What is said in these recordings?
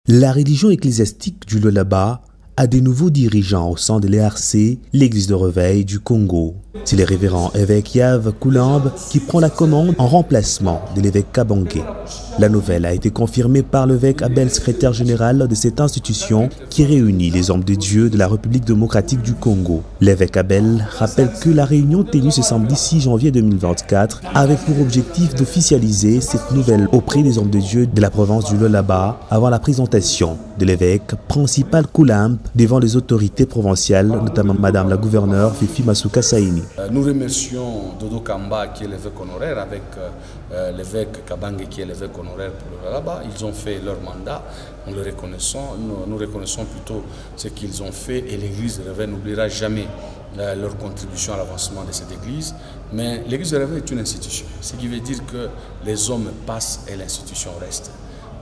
La religion ecclésiastique du Lualaba a de nouveaux dirigeants au sein de l'ERC, l'église de réveil du Congo. C'est le révérend évêque Yves Koulambe qui prend la commande en remplacement de l'évêque Kabangé. La nouvelle a été confirmée par l'évêque Abel, secrétaire général de cette institution qui réunit les hommes de Dieu de la République démocratique du Congo. L'évêque Abel rappelle que la réunion tenue ce samedi 6 janvier 2024 avait pour objectif d'officialiser cette nouvelle auprès des hommes de Dieu de la province du Lualaba avant la présentation de l'évêque principal Koulambe devant les autorités provinciales, notamment Madame la gouverneure Fifi Masuka Saini. Nous remercions Dodo Kamba qui est l'évêque honoraire avec l'évêque Kabangé qui est l'évêque honoraire pour le Lualaba. Ils ont fait leur mandat, nous le reconnaissons, nous reconnaissons plutôt ce qu'ils ont fait et l'église de Réveil n'oubliera jamais leur contribution à l'avancement de cette église. Mais l'église de Réveil est une institution, ce qui veut dire que les hommes passent et l'institution reste.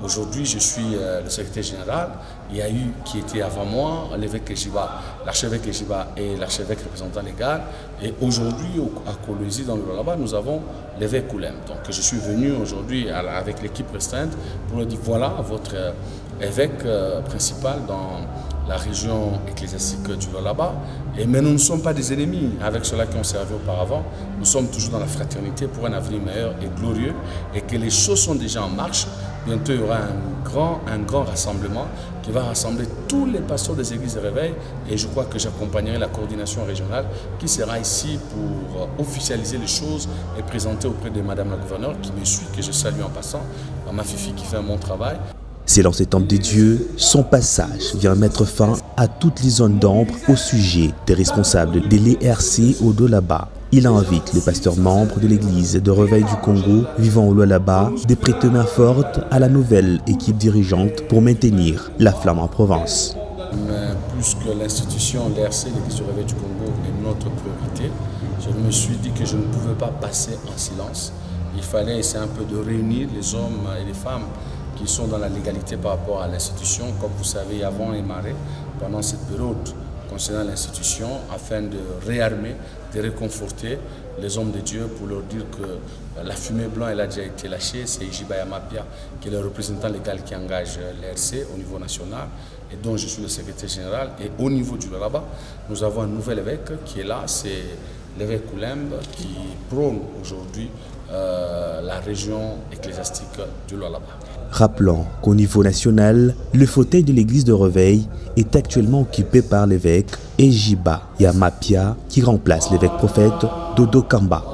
Aujourd'hui, je suis le secrétaire général. Il y a eu, qui était avant moi, l'évêque Ejiba, l'archevêque Ejiba et l'archevêque représentant légal. Et aujourd'hui, à Kolwezi, dans le Lualaba, nous avons l'évêque Koulambe. Donc, je suis venu aujourd'hui avec l'équipe restreinte pour leur dire voilà votre évêque principal dans la région ecclésiastique du Lualaba. Mais nous ne sommes pas des ennemis avec ceux-là qui ont servi auparavant. Nous sommes toujours dans la fraternité pour un avenir meilleur et glorieux et que les choses sont déjà en marche. Bientôt, il y aura un grand rassemblement qui va rassembler tous les pasteurs des églises de réveil et je crois que j'accompagnerai la coordination régionale qui sera ici pour officialiser les choses et présenter auprès de Madame la gouverneure qui me suit, que je salue en passant, ma Fifi qui fait un bon travail. Selon cet homme de Dieu, son passage vient mettre fin à toutes les zones d'ombre au sujet des responsables de l'ERC au Lualaba. Il invite les pasteurs membres de l'église de réveil du Congo vivant au Lualaba de prêter main forte à la nouvelle équipe dirigeante pour maintenir la flamme en province. Mais plus que l'institution, l'ERC, l'église du réveil du Congo est notre priorité. Je me suis dit que je ne pouvais pas passer en silence. Il fallait essayer un peu de réunir les hommes et les femmes qui sont dans la légalité par rapport à l'institution. Comme vous savez, avant et maré, pendant cette période concernant l'institution, afin de réarmer, de réconforter les hommes de Dieu pour leur dire que la fumée blanche elle a déjà été lâchée. C'est Ejiba Yamapia qui est le représentant légal qui engage l'ERC au niveau national et dont je suis le secrétaire général. Et au niveau du Lualaba, nous avons un nouvel évêque qui est là, c'est l'évêque Koulambe qui prône aujourd'hui la région ecclésiastique du Lualaba. Rappelons qu'au niveau national, le fauteuil de l'église de réveil est actuellement occupé par l'évêque Ejiba Yamapia qui remplace l'évêque prophète Dodo Kamba.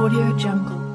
Audio Jungle.